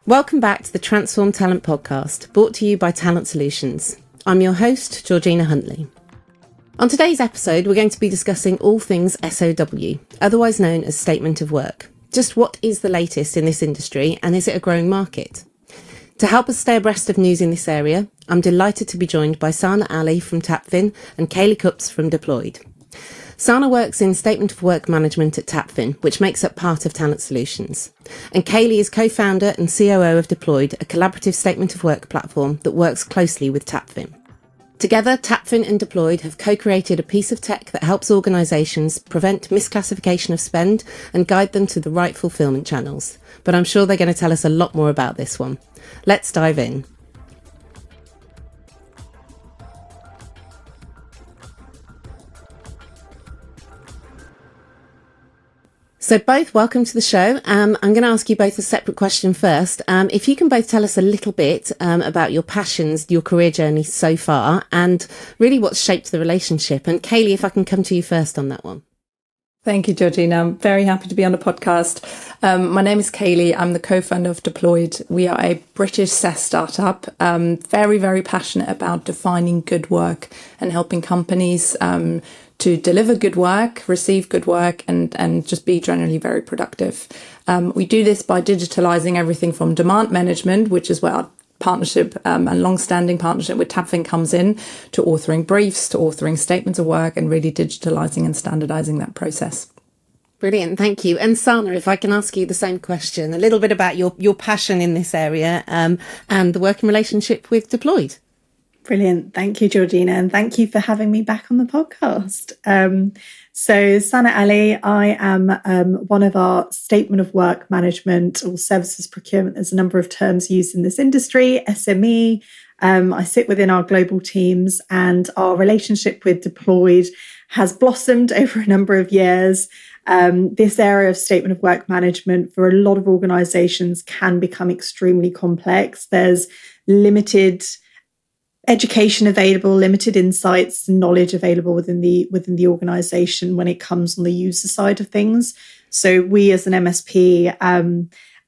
Welcome back to the Transform Talent podcast, brought to you by Talent Solutions. I'm your host, Georgina Huntley. On today's episode, we're going to be discussing all things SoW, otherwise known as Statement of Work. Just what is the latest in this industry, and is it a growing market? To help us stay abreast of news in this area, I'm delighted to be joined by Sana Ali from Tapfin and Kayleigh Kuptz from Deployed. Sana works in Statement of Work Management at Tapfin, which makes up part of Talent Solutions. And Kayleigh is co-founder and COO of Deployed, a collaborative Statement of Work platform that works closely with Tapfin. Together, Tapfin and Deployed have co-created a piece of tech that helps organisations prevent misclassification of spend and guide them to the right fulfilment channels. But I'm sure they're going to tell us a lot more about this one. Let's dive in. So both, welcome to the show. I'm going to ask you both a separate question first. If you can both tell us a little bit about your passions, your career journey so far, and really what's shaped the relationship. And Kayleigh, if I can come to you first on that one. Thank you, Georgina. I'm very happy to be on the podcast. My name is Kayleigh. I'm the co-founder of Deployed. We are a British SaaS startup, very, very passionate about defining good work and helping companies to deliver good work, receive good work, and just be generally very productive. We do this by digitalizing everything from demand management, which is where our partnership and long-standing partnership with Tapfin comes in, to authoring briefs, to authoring statements of work, and really digitalizing and standardizing that process. Brilliant, thank you. And Sana, if I can ask you the same question, a little bit about your passion in this area and the working relationship with Deployed. Brilliant. Thank you, Georgina. And thank you for having me back on the podcast. So Sana Ali, I am one of our Statement of Work Management or Services Procurement. There's a number of terms used in this industry, SME. I sit within our global teams, and our relationship with Deployed has blossomed over a number of years. This area of Statement of Work Management for a lot of organizations can become extremely complex. There's limited education available, limited insights and knowledge available within the organization when it comes on the user side of things. So we as an MSP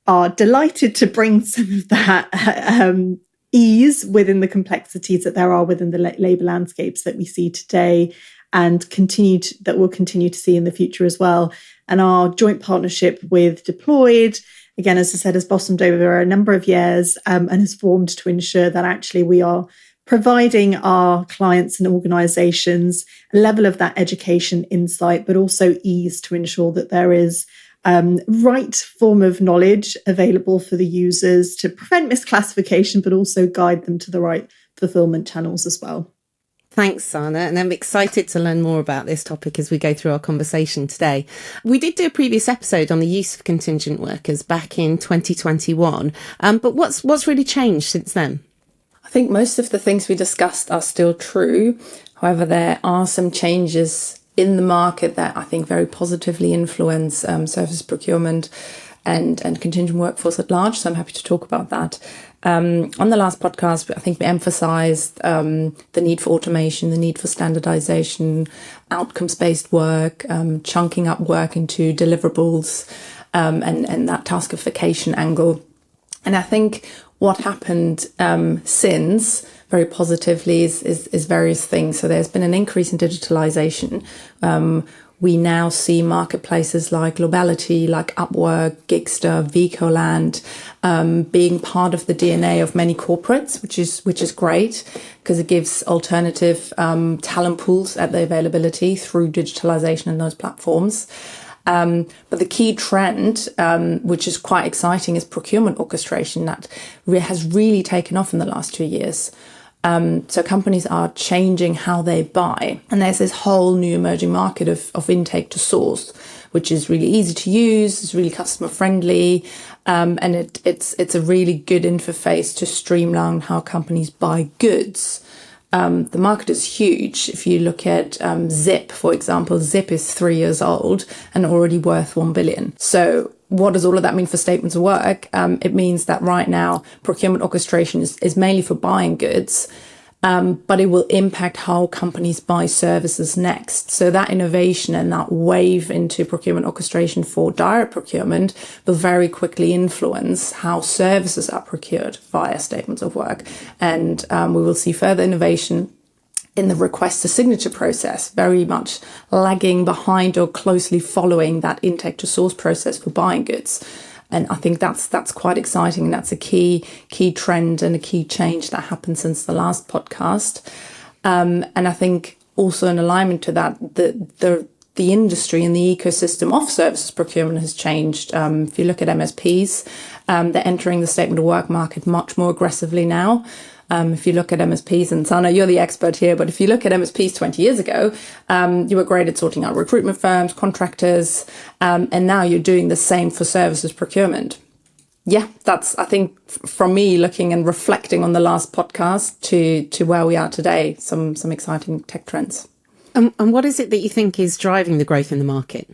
are delighted to bring some of that ease within the complexities that there are within the labour landscapes that we see today, and that we'll continue to see in the future as well. And our joint partnership with Deployed, again, as I said, has blossomed over a number of years and has formed to ensure that actually we are providing our clients and organizations a level of that education insight, but also ease to ensure that there is right form of knowledge available for the users to prevent misclassification, but also guide them to the right fulfillment channels as well. Thanks, Sana. And I'm excited to learn more about this topic as we go through our conversation today. We did do a previous episode on the use of contingent workers back in 2021. But what's really changed since then? I think most of the things we discussed are still true. However, there are some changes in the market that I think very positively influence service procurement and contingent workforce at large. So I'm happy to talk about that. On the last podcast, I think we emphasized the need for automation, the need for standardization, outcomes-based work, chunking up work into deliverables, and that taskification angle. And I think what happened since, very positively, is various things. So there's been an increase in digitalization. We now see marketplaces like Globality, like Upwork, Gigster, Vicoland being part of the DNA of many corporates, which is great because it gives alternative talent pools at the availability through digitalization in those platforms. But the key trend, which is quite exciting, is procurement orchestration that has really taken off in the last 2 years. So companies are changing how they buy. And there's this whole new emerging market of intake to source, which is really easy to use, it's really customer friendly, and it's a really good interface to streamline how companies buy goods. The market is huge. If you look at Zip, for example, Zip is 3 years old and already worth 1 billion. So what does all of that mean for statements of work? It means that right now procurement orchestration is mainly for buying goods. but it will impact how companies buy services next. So that innovation and that wave into procurement orchestration for direct procurement will very quickly influence how services are procured via statements of work. And we will see further innovation in the request to signature process, very much lagging behind or closely following that intake to source process for buying goods. And I think that's quite exciting, and that's a key trend and a key change that happened since the last podcast. And I think also in alignment to that, the industry and the ecosystem of services procurement has changed. If you look at MSPs, they're entering the statement of work market much more aggressively now. If you look at MSPs, and Sana, you're the expert here, but if you look at MSPs 20 years ago, you were great at sorting out recruitment firms, contractors, and now you're doing the same for services procurement. Yeah, that's, I think, from me looking and reflecting on the last podcast to where we are today, some exciting tech trends. And what is it that you think is driving the growth in the market?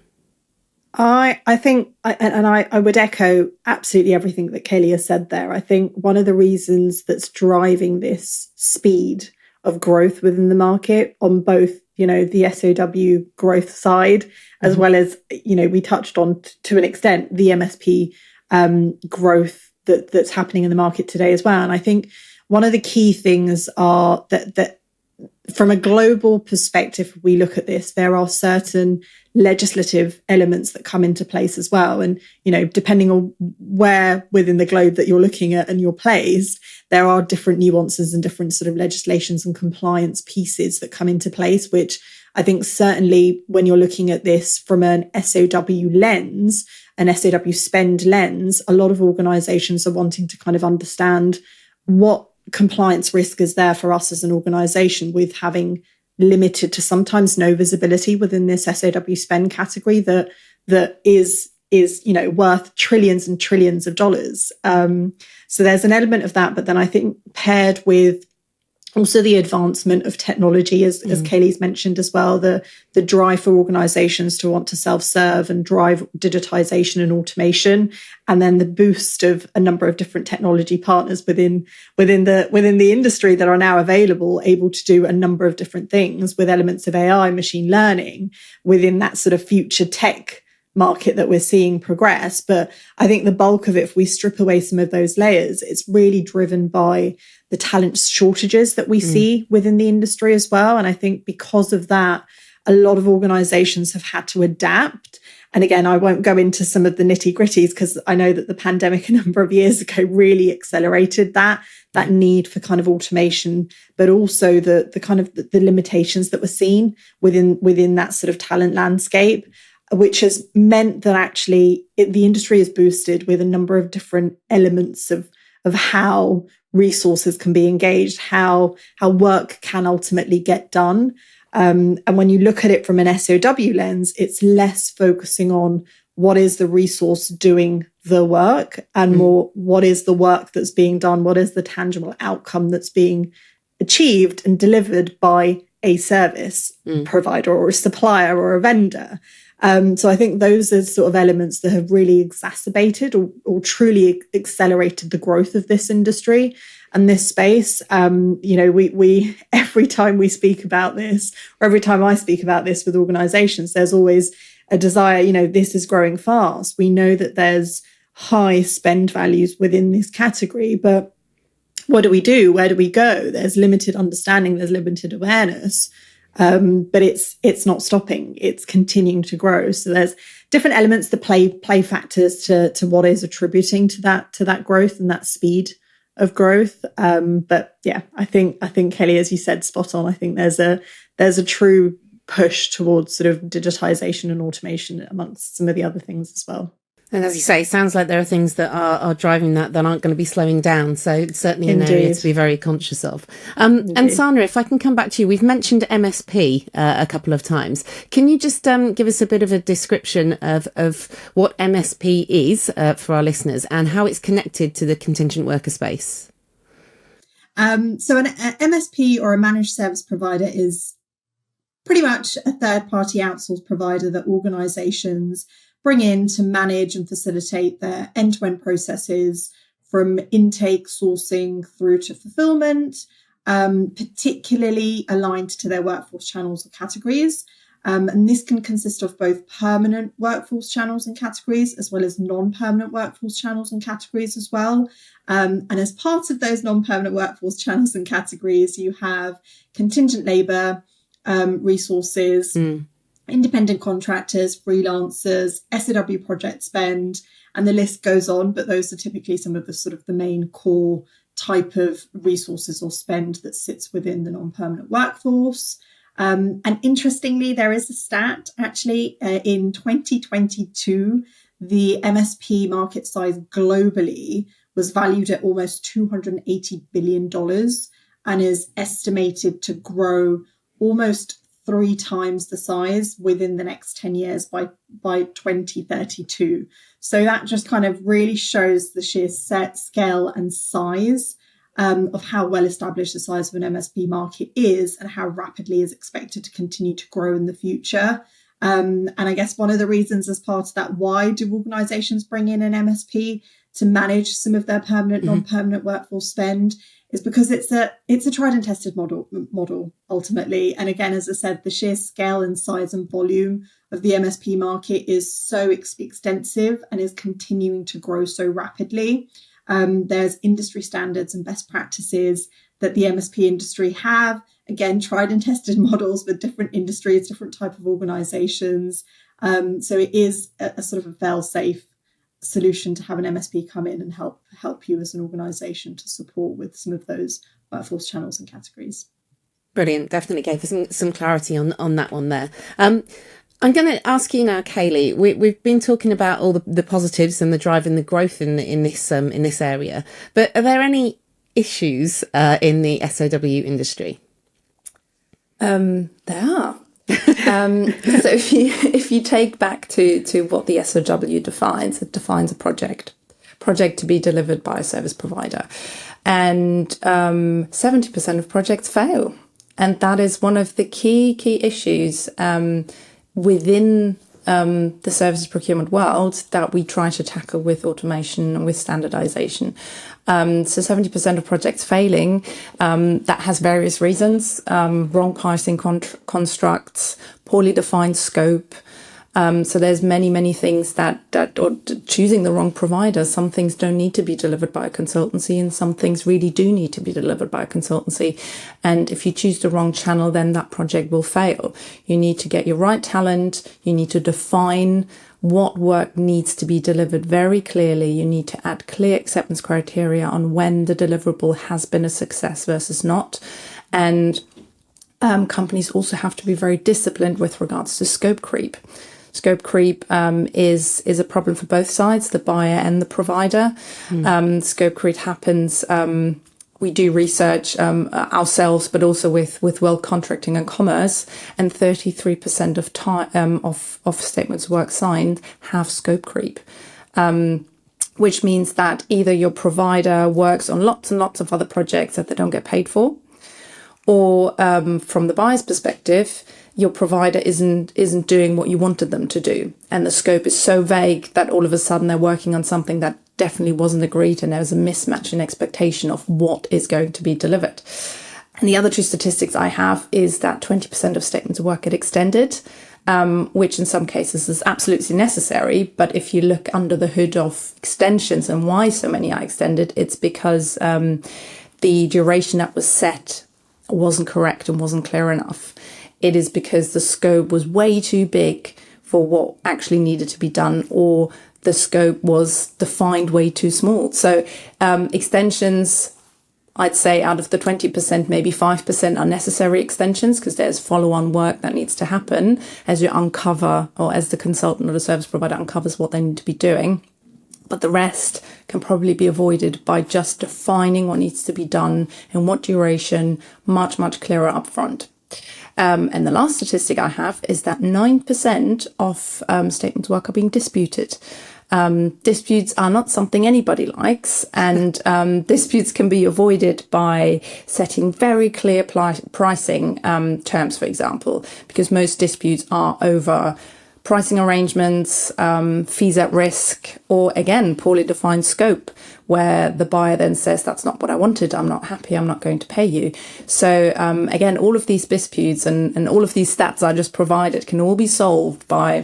I think, I would echo absolutely everything that Kayleigh has said there. I think one of the reasons that's driving this speed of growth within the market on both, the SoW growth side, as well as, we touched on to an extent, the MSP growth that's happening in the market today as well. And I think one of the key things are that from a global perspective, we look at this, there are certain legislative elements that come into place as well. And, depending on where within the globe that you're looking at and you're placed, there are different nuances and different sort of legislations and compliance pieces that come into place, which I think certainly when you're looking at this from an SoW lens, an SoW spend lens, a lot of organizations are wanting to kind of understand what compliance risk is there for us as an organization with having limited to sometimes no visibility within this SoW spend category that is worth trillions and trillions of dollars. So there's an element of that, but then I think paired with also the advancement of technology, as Kayleigh's mentioned as well, the drive for organizations to want to self-serve and drive digitization and automation, and then the boost of a number of different technology partners within the industry that are now available, able to do a number of different things with elements of AI, machine learning within that sort of future tech market that we're seeing progress. But I think the bulk of it, if we strip away some of those layers, it's really driven by the talent shortages that we see within the industry as well. And I think because of that, a lot of organizations have had to adapt. And again, I won't go into some of the nitty gritties because I know that the pandemic a number of years ago really accelerated that need for kind of automation, but also the kind of the limitations that were seen within that sort of talent landscape, which has meant that actually the industry is boosted with a number of different elements of how resources can be engaged, how work can ultimately get done. And when you look at it from an SoW lens, it's less focusing on what is the resource doing the work and more what is the work that's being done, what is the tangible outcome that's being achieved and delivered by a service provider or a supplier or a vendor. So I think those are sort of elements that have really exacerbated or truly accelerated the growth of this industry and this space. We every time we speak about this, or every time I speak about this with organizations, there's always a desire, this is growing fast. We know that there's high spend values within this category, but what do we do? Where do we go? There's limited understanding, there's limited awareness. But it's not stopping. It's continuing to grow. So there's different elements that play factors to what is attributing to that growth and that speed of growth. But yeah, I think Kayleigh, as you said, spot on. I think there's a true push towards sort of digitization and automation amongst some of the other things as well. And as you say, it sounds like there are things that are driving that aren't going to be slowing down. So it's certainly an area to be very conscious of. And Sana, if I can come back to you, we've mentioned MSP a couple of times. Can you just give us a bit of a description of what MSP is for our listeners and how it's connected to the contingent worker space? So an MSP or a managed service provider is pretty much a third-party outsourced provider that organizations bring in to manage and facilitate their end-to-end processes from intake, sourcing through to fulfillment, particularly aligned to their workforce channels or categories. And this can consist of both permanent workforce channels and categories, as well as non-permanent workforce channels and categories as well. And as part of those non-permanent workforce channels and categories, you have contingent labour, resources, independent contractors, freelancers, SoW project spend, and the list goes on. But those are typically some of the sort of the main core type of resources or spend that sits within the non-permanent workforce. And interestingly, there is a stat actually in 2022, the MSP market size globally was valued at almost $280 billion and is estimated to grow almost 3 times the size within the next 10 years by 2032. So that just kind of really shows the sheer scale and size of how well established the size of an MSP market is and how rapidly is expected to continue to grow in the future. And I guess one of the reasons as part of that, why do organisations bring in an MSP to manage some of their permanent, non-permanent workforce spend, is because it's a tried and tested model ultimately. And again, as I said, the sheer scale and size and volume of the MSP market is so extensive and is continuing to grow so rapidly. There's industry standards and best practices that the MSP industry have. Again, tried and tested models with different industries, different type of organisations. So it is a sort of a fail-safe solution to have an MSP come in and help you as an organisation to support with some of those workforce channels and categories. Brilliant. Definitely gave us some clarity on that one there. I'm going to ask you now, Kayleigh. We've been talking about all the positives and the driving the growth in this area, but are there any issues in the SoW industry? There are. So if you take back to what the SoW defines, it defines a project to be delivered by a service provider, and 70% of projects fail, and that is one of the key issues within the services procurement world that we try to tackle with automation and with standardization. So 70% of projects failing, that has various reasons: wrong pricing constructs, poorly defined scope. So there's many things that or choosing the wrong provider. Some things don't need to be delivered by a consultancy, and some things really do need to be delivered by a consultancy. And if you choose the wrong channel, then that project will fail. You need to get your right talent. You need to define what work needs to be delivered very clearly. You need to add clear acceptance criteria on when the deliverable has been a success versus not. And companies also have to be very disciplined with regards to scope creep. Scope creep is a problem for both sides, the buyer and the provider. Scope creep happens. We do research ourselves, but also with World Contracting and Commerce, and 33% of time of statements of work signed have scope creep, which means that either your provider works on lots and lots of other projects that they don't get paid for, or from the buyer's perspective, your provider isn't doing what you wanted them to do. And the scope is so vague that all of a sudden they're working on something that definitely wasn't agreed, and there's a mismatch in expectation of what is going to be delivered. And the other two statistics I have is that 20% of statements of work get extended, which in some cases is absolutely necessary. But if you look under the hood of extensions and why so many are extended, it's because the duration that was set wasn't correct and wasn't clear enough. It is because the scope was way too big for what actually needed to be done, or the scope was defined way too small. So extensions, I'd say out of the 20%, maybe 5% are necessary extensions, because there's follow-on work that needs to happen as you uncover, or as the consultant or the service provider uncovers what they need to be doing. But the rest can probably be avoided by just defining what needs to be done and what duration, much clearer upfront. And the last statistic I have is that 9% of statements of work are being disputed. Disputes are not something anybody likes, and disputes can be avoided by setting very clear pricing terms, for example, because most disputes are over pricing arrangements, fees at risk, or again, poorly defined scope, where the buyer then says, that's not what I wanted, I'm not happy, I'm not going to pay you. So again, all of these disputes and all of these stats I just provided can all be solved by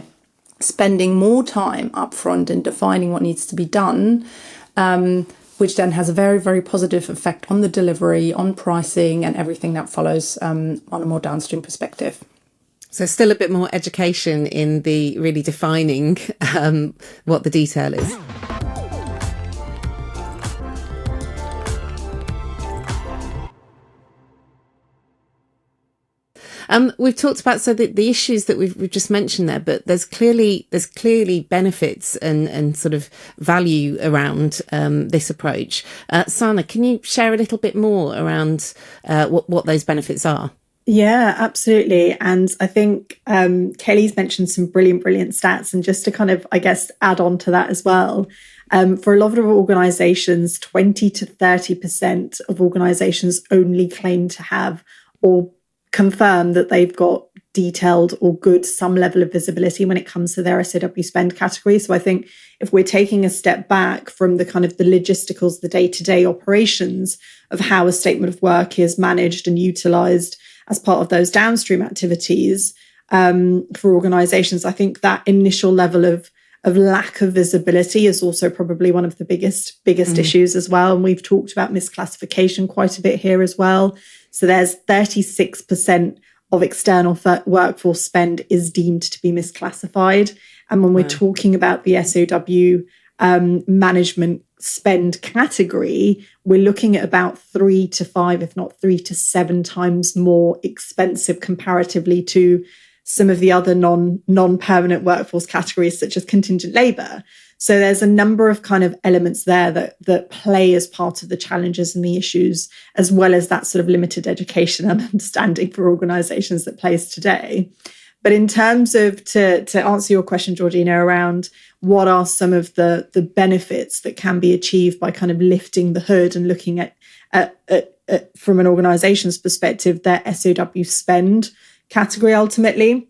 spending more time upfront in defining what needs to be done, which then has a very, very positive effect on the delivery, on pricing, and everything that follows on a more downstream perspective. So still a bit more education in the really defining what the detail is. We've talked about the issues that we've just mentioned there, but there's clearly benefits and sort of value around this approach. Sana, can you share a little bit more around what those benefits are? Yeah, absolutely. And I think Kayleigh's mentioned some brilliant stats. And just to kind of, I guess, add on to that as well, for a lot of organizations, 20 to 30% of organizations only claim to have or confirm that they've got detailed or good some level of visibility when it comes to their SoW spend category. So I think if we're taking a step back from the kind of the logisticals, the day-to-day operations of how a statement of work is managed and utilized as part of those downstream activities for organizations, I think that initial level of lack of visibility is also probably one of the biggest issues as well. And we've talked about misclassification quite a bit here as well. So there's 36% of external workforce spend is deemed to be misclassified. And when we're talking about the SoW management spend category, we're looking at about 3 to 5, if not 3 to 7 times more expensive comparatively to some of the other non-permanent workforce categories, such as contingent labour. So there's a number of kind of elements there that play as part of the challenges and the issues, as well as that sort of limited education and understanding for organisations that plays today. But in terms of, to answer your question, Georgina, around what are some of the benefits that can be achieved by kind of lifting the hood and looking at from an organisation's perspective, their SoW spend category ultimately.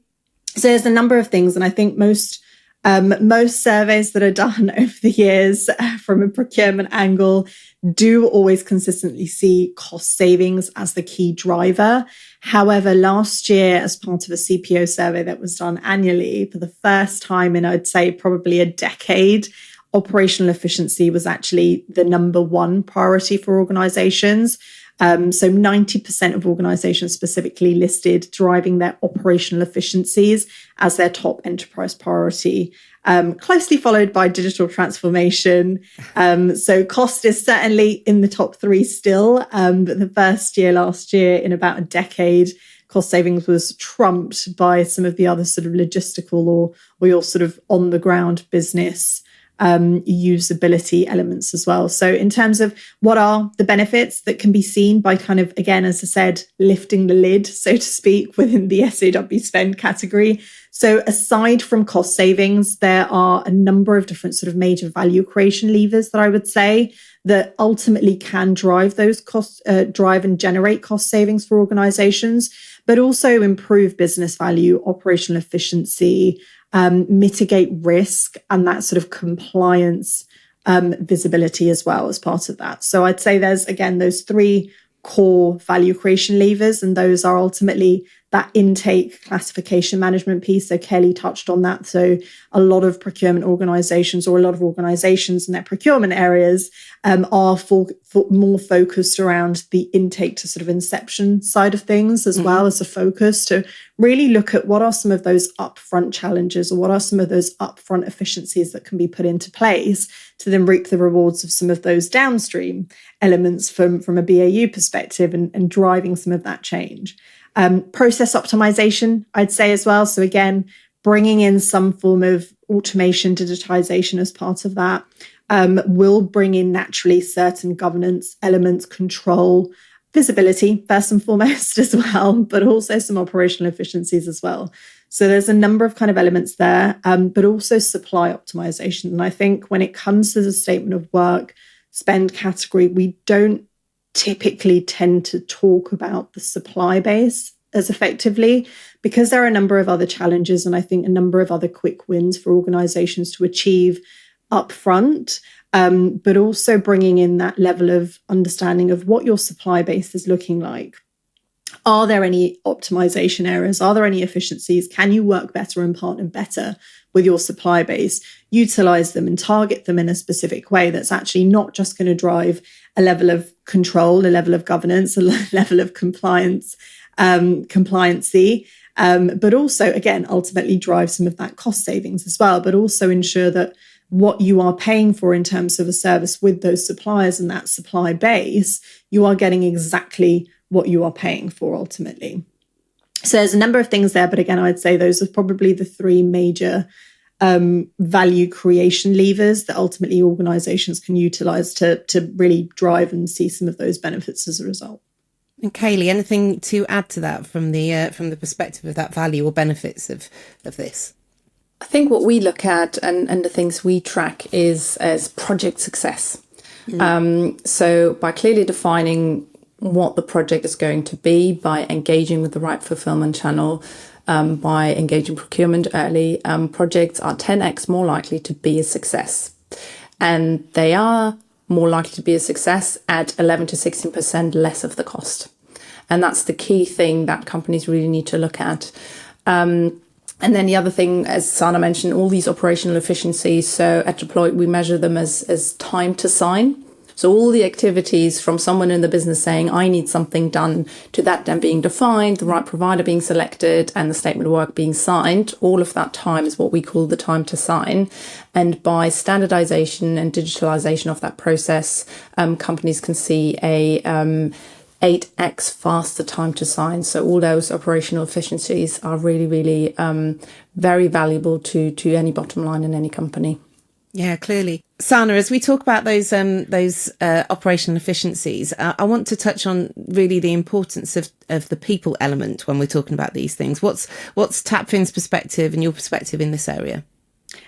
So there's a number of things, and I think most surveys that are done over the years from a procurement angle do always consistently see cost savings as the key driver. However, last year, as part of a CPO survey that was done annually, for the first time in, I'd say, probably a decade, operational efficiency was actually the number one priority for organizations. So 90% of organizations specifically listed driving their operational efficiencies as their top enterprise priority, closely followed by digital transformation. So cost is certainly in the top 3 still, but the first year last year in about a decade, cost savings was trumped by some of the other sort of logistical or your sort of on the ground business usability elements as well. So in terms of what are the benefits that can be seen by kind of, again, as I said, lifting the lid, so to speak, within the SoW spend category. So aside from cost savings, there are a number of different sort of major value creation levers that I would say that ultimately can drive those costs, drive and generate cost savings for organizations, but also improve business value, operational efficiency, mitigate risk, and that sort of compliance visibility as well as part of that. So I'd say there's, again, those 3 core value creation levers, and those are ultimately that intake classification management piece. So Kayleigh touched on that. So a lot of procurement organizations, or a lot of organizations in their procurement areas are more focused around the intake to sort of inception side of things, as well as a focus to really look at what are some of those upfront challenges, or what are some of those upfront efficiencies that can be put into place to then reap the rewards of some of those downstream elements from a BAU perspective, and driving some of that change. Process optimization, I'd say as well. So again, bringing in some form of automation, digitization as part of that will bring in naturally certain governance elements, control, visibility, first and foremost as well, but also some operational efficiencies as well. So there's a number of kind of elements there, but also supply optimization. And I think when it comes to the statement of work spend category, we don't typically tend to talk about the supply base as effectively, because there are a number of other challenges and I think a number of other quick wins for organizations to achieve upfront, but also bringing in that level of understanding of what your supply base is looking like. Are there any optimization areas? Are there any efficiencies? Can you work better and partner better with your supply base? Utilize them and target them in a specific way that's actually not just going to drive a level of control, a level of governance, a level of compliancy, but also, again, ultimately drive some of that cost savings as well, but also ensure that what you are paying for in terms of a service with those suppliers and that supply base, you are getting exactly what you are paying for ultimately. So there's a number of things there, but again, I'd say those are probably the three major value creation levers that ultimately organizations can utilize to really drive and see some of those benefits as a result. And Kayleigh, anything to add to that from the perspective of that value or benefits of this? I think what we look at and the things we track is as project success. So by clearly defining what the project is going to be, by engaging with the right fulfillment channel, by engaging procurement early, projects are 10x more likely to be a success. And they are more likely to be a success at 11 to 16% less of the cost. And that's the key thing that companies really need to look at. And then the other thing, as Sana mentioned, all these operational efficiencies. So at Deploy, we measure them as time to sign. So all the activities from someone in the business saying, I need something done, to that then being defined, the right provider being selected, and the statement of work being signed, all of that time is what we call the time to sign. And by standardization and digitalization of that process, companies can see a 8x faster time to sign. So all those operational efficiencies are really, really very valuable to any bottom line in any company. Yeah, clearly. Sana, as we talk about those operational efficiencies, I want to touch on really the importance of the people element when we're talking about these things. What's TapFin's perspective and your perspective in this area?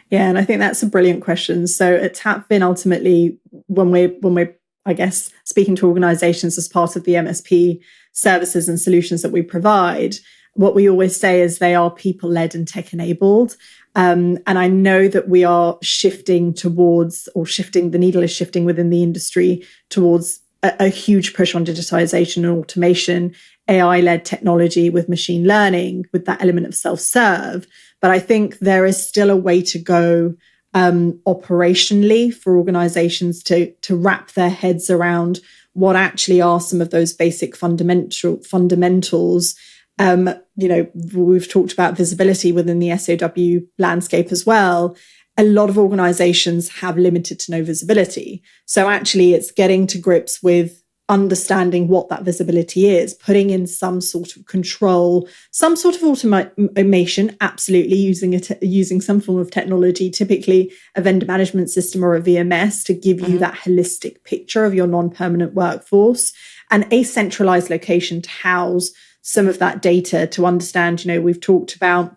Yeah, and I think that's a brilliant question. So at TapFin, ultimately, when we're I guess speaking to organizations as part of the MSP services and solutions that we provide, what we always say is they are people-led and tech-enabled. And I know that we are shifting the needle is shifting within the industry towards a huge push on digitization and automation, AI-led technology with machine learning, with that element of self-serve. But I think there is still a way to go operationally for organizations to wrap their heads around what actually are some of those basic fundamentals. We've talked about visibility within the SoW landscape as well. A lot of organizations have limited to no visibility. So actually it's getting to grips with understanding what that visibility is, putting in some sort of control, some sort of automation, absolutely, using some form of technology, typically a vendor management system or a VMS, to give you that holistic picture of your non-permanent workforce, and a centralized location to house some of that data to understand. We've talked about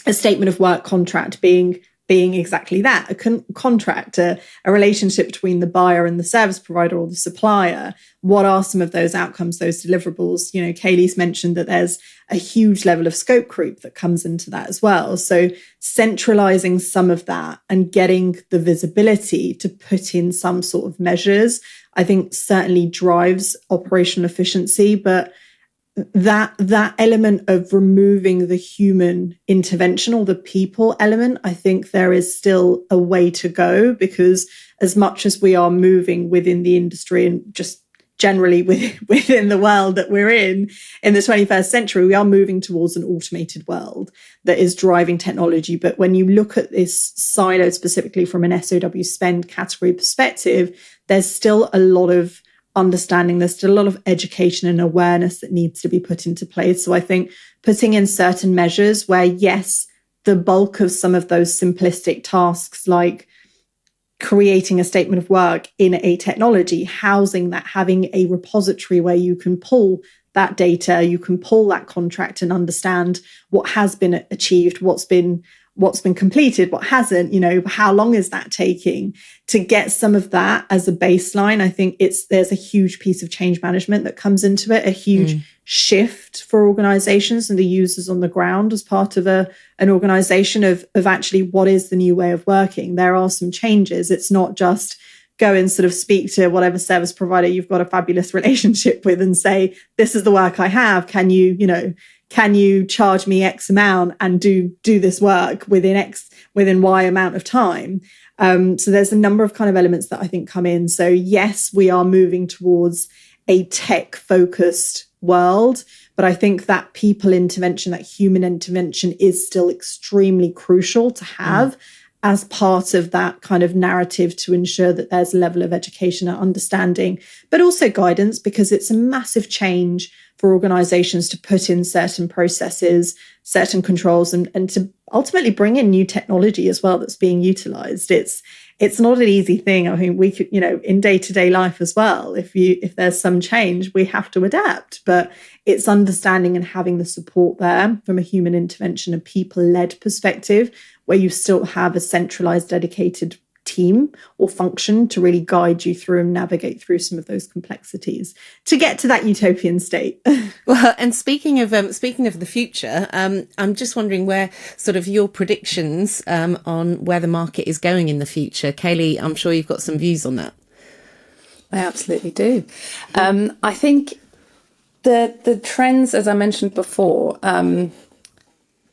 a statement of work contract being exactly that, a contract, a relationship between the buyer and the service provider or the supplier. What are some of those outcomes, those deliverables? Kayleigh's mentioned that there's a huge level of scope creep that comes into that as well. So centralizing some of that and getting the visibility to put in some sort of measures, I think certainly drives operational efficiency. But that element of removing the human intervention or the people element, I think there is still a way to go, because as much as we are moving within the industry and just generally within the world that we're in the 21st century, we are moving towards an automated world that is driving technology. But when you look at this silo specifically from an SoW spend category perspective, there's still a lot of understanding, there's still a lot of education and awareness that needs to be put into place. So I think putting in certain measures where, yes, the bulk of some of those simplistic tasks like creating a statement of work in a technology, housing that, having a repository where you can pull that data, you can pull that contract and understand what has been achieved, what's been completed, what hasn't, how long is that taking, to get some of that as a baseline. I think there's a huge piece of change management that comes into it, a huge shift for organizations and the users on the ground as part of an organization of actually what is the new way of working. There are some changes. It's not just go and sort of speak to whatever service provider you've got a fabulous relationship with and say, this is the work I have. Can you charge me X amount and do this work within Y amount of time? So there's a number of kind of elements that I think come in. So yes, we are moving towards a tech-focused world, but I think that people intervention, that human intervention is still extremely crucial to have as part of that kind of narrative to ensure that there's a level of education and understanding, but also guidance, because it's a massive change for organizations to put in certain processes, certain controls, and to ultimately bring in new technology as well that's being utilized. It's not an easy thing. I mean, we could, in day-to-day life as well, if there's some change, we have to adapt. But it's understanding and having the support there from a human intervention and people-led perspective, where you still have a centralized, dedicated team or function to really guide you through and navigate through some of those complexities to get to that utopian state. Well, and speaking of the future, I'm just wondering where sort of your predictions on where the market is going in the future. Kayleigh, I'm sure you've got some views on that. I absolutely do. I think the trends, as I mentioned before,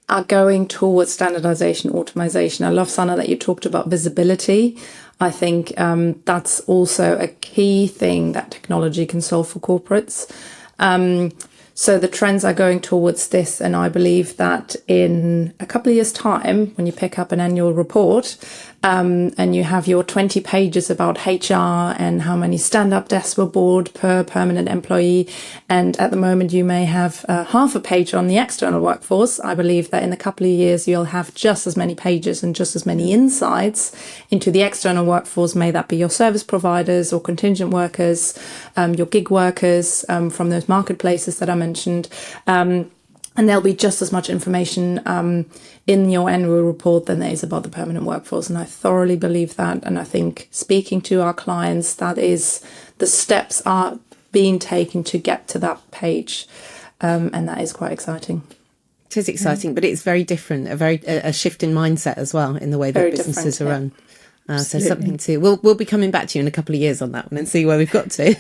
are going towards standardization, automation. I love, Sana, that you talked about visibility. I think that's also a key thing that technology can solve for corporates. So the trends are going towards this, and I believe that in a couple of years' time, when you pick up an annual report and you have your 20 pages about HR and how many stand-up desks were bought per permanent employee, and at the moment you may have half a page on the external workforce, I believe that in a couple of years you'll have just as many pages and just as many insights into the external workforce, may that be your service providers or contingent workers, your gig workers from those marketplaces that I mentioned. And there'll be just as much information in your annual report than there is about the permanent workforce. And I thoroughly believe that. And I think speaking to our clients, that is, the steps are being taken to get to that page. And that is quite exciting. It is exciting, but it's very different, a shift in mindset as well in the way that very businesses are run. So something to, we'll be coming back to you in a couple of years on that one and see where we've got to.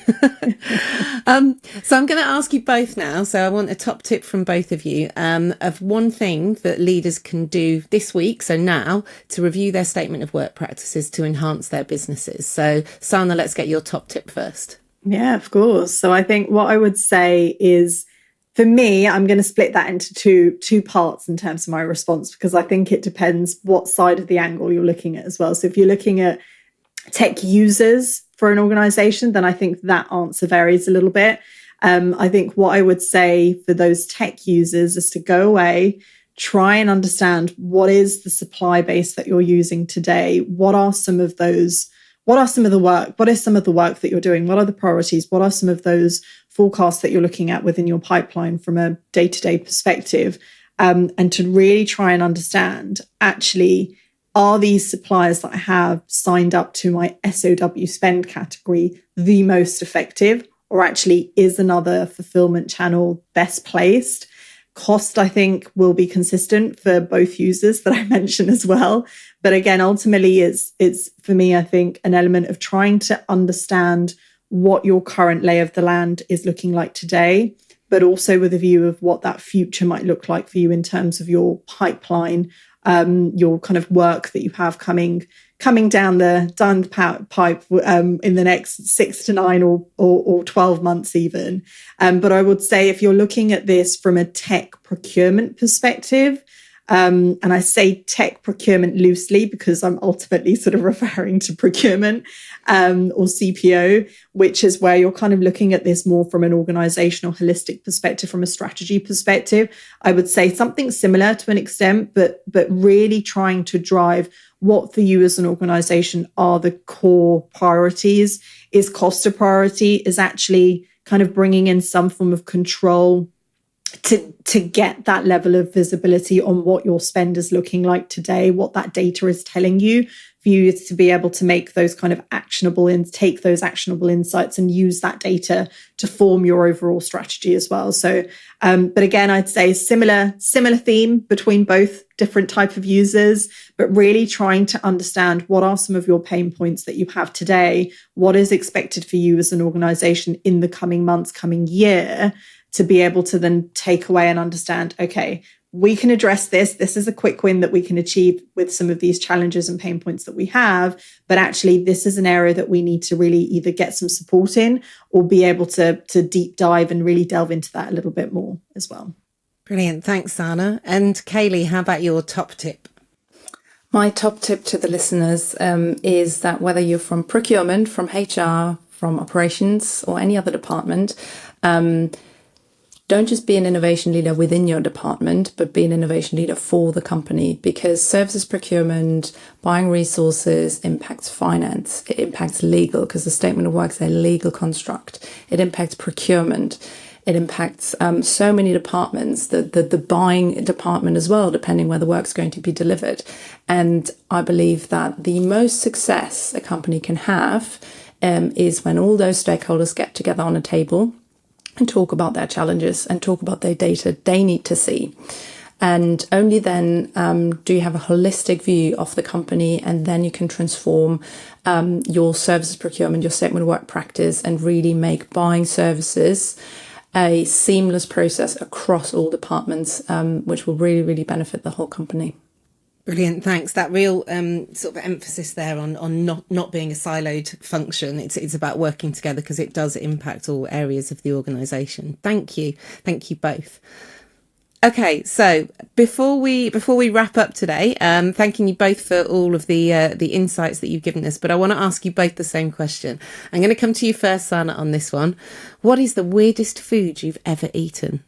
So I'm going to ask you both now. So I want a top tip from both of you of one thing that leaders can do this week, so now, to review their statement of work practices to enhance their businesses. So Sana, let's get your top tip first. Yeah, of course. So I think what I would say is, for me, I'm going to split that into two parts in terms of my response, because I think it depends what side of the angle you're looking at as well. So if you're looking at tech users for an organization, then I think that answer varies a little bit. I think what I would say for those tech users is to go away, try and understand what is the supply base that you're using today. What are some of the work that you're doing? What are the priorities? What are some of those forecasts that you're looking at within your pipeline from a day-to-day perspective? And to really try and understand, actually, are these suppliers that I have signed up to my SoW spend category the most effective? Or actually, is another fulfillment channel best placed? Cost, I think, will be consistent for both users that I mentioned as well. But again, ultimately, it's for me, I think, an element of trying to understand what your current lay of the land is looking like today, but also with a view of what that future might look like for you in terms of your pipeline, your kind of work that you have coming down the pipe in the next 6 to 9 or 12 months even. But I would say, if you're looking at this from a tech procurement perspective, and I say tech procurement loosely because I'm ultimately sort of referring to procurement or CPO, which is where you're kind of looking at this more from an organizational holistic perspective, from a strategy perspective. I would say something similar to an extent, but really trying to drive what for you as an organization are the core priorities. Is cost a priority? Is actually kind of bringing in some form of control to get that level of visibility on what your spend is looking like today, what that data is telling you, for you to be able to make those kind of take those actionable insights and use that data to form your overall strategy as well. So, but again, I'd say similar theme between both different type of users, but really trying to understand what are some of your pain points that you have today, what is expected for you as an organization in the coming months, coming year, to be able to then take away and understand, okay, we can address this. This is a quick win that we can achieve with some of these challenges and pain points that we have. But actually, this is an area that we need to really either get some support in or be able to deep dive and really delve into that a little bit more as well. Brilliant. Thanks, Sana. And Kayleigh, how about your top tip? My top tip to the listeners is that whether you're from procurement, from HR, from operations, or any other department, don't just be an innovation leader within your department, but be an innovation leader for the company, because services procurement, buying resources impacts finance. It impacts legal, because the statement of work is a legal construct. It impacts procurement. It impacts so many departments, the buying department as well, depending where the work's going to be delivered. And I believe that the most success a company can have is when all those stakeholders get together on a table and talk about their challenges and talk about their data they need to see. And only then do you have a holistic view of the company, and then you can transform your services procurement, your statement of work practice, and really make buying services a seamless process across all departments, which will really, really benefit the whole company. Brilliant, thanks. That real sort of emphasis there on not being a siloed function. It's about working together, because it does impact all areas of the organisation. Thank you both. Okay, so before we wrap up today, thanking you both for all of the insights that you've given us, but I want to ask you both the same question. I'm going to come to you first, Sana, on this one. What is the weirdest food you've ever eaten?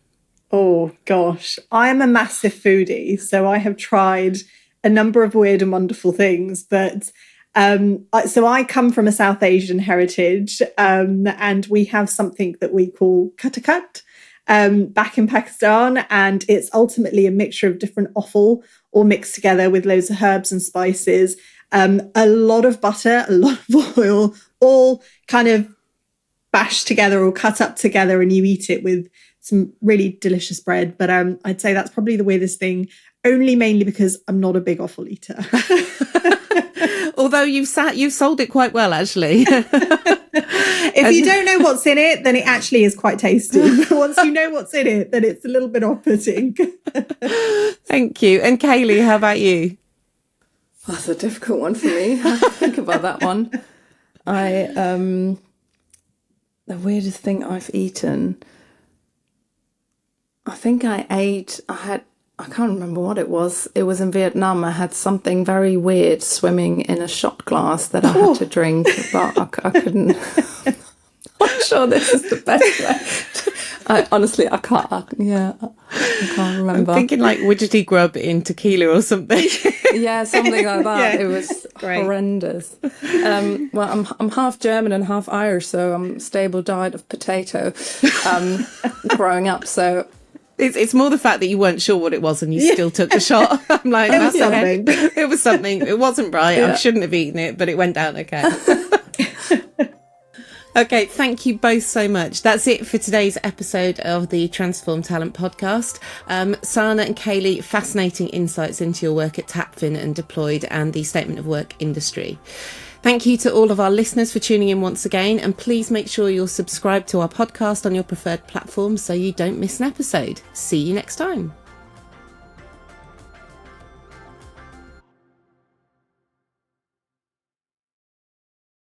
Oh gosh, I am a massive foodie, so I have tried a number of weird and wonderful things, but so I come from a South Asian heritage, and we have something that we call kuttikat back in Pakistan, and it's ultimately a mixture of different offal all mixed together with loads of herbs and spices, a lot of butter, a lot of oil, all kind of bashed together or cut up together, and you eat it with some really delicious bread. But I'd say that's probably the weirdest thing, only mainly because I'm not a big offal eater. Although you've sold it quite well, actually. If you don't know what's in it, then it actually is quite tasty. But once you know what's in it, then it's a little bit off-putting. Thank you. And Kayleigh, how about you? That's a difficult one for me. I have to think about that one. The weirdest thing I've eaten, I think I can't remember what it was. It was in Vietnam. I had something very weird swimming in a shot glass that I had to drink, but I couldn't. I'm not sure this is the best way. I can't remember. I'm thinking like widgety grub in tequila or something. Yeah, something like that. Yeah. It was Great. Horrendous. Well, I'm half German and half Irish, so I'm stable diet of potato growing up. So it's more the fact that you weren't sure what it was and you still took the shot. I'm like, that's okay. It was something. It wasn't right. Yeah. I shouldn't have eaten it, but it went down okay. Okay, thank you both so much. That's it for today's episode of the Transform Talent podcast. Sana and Kayleigh, fascinating insights into your work at Tapfin and Deployed and the statement of work industry. Thank you to all of our listeners for tuning in once again, and please make sure you're subscribed to our podcast on your preferred platform so you don't miss an episode. See you next time.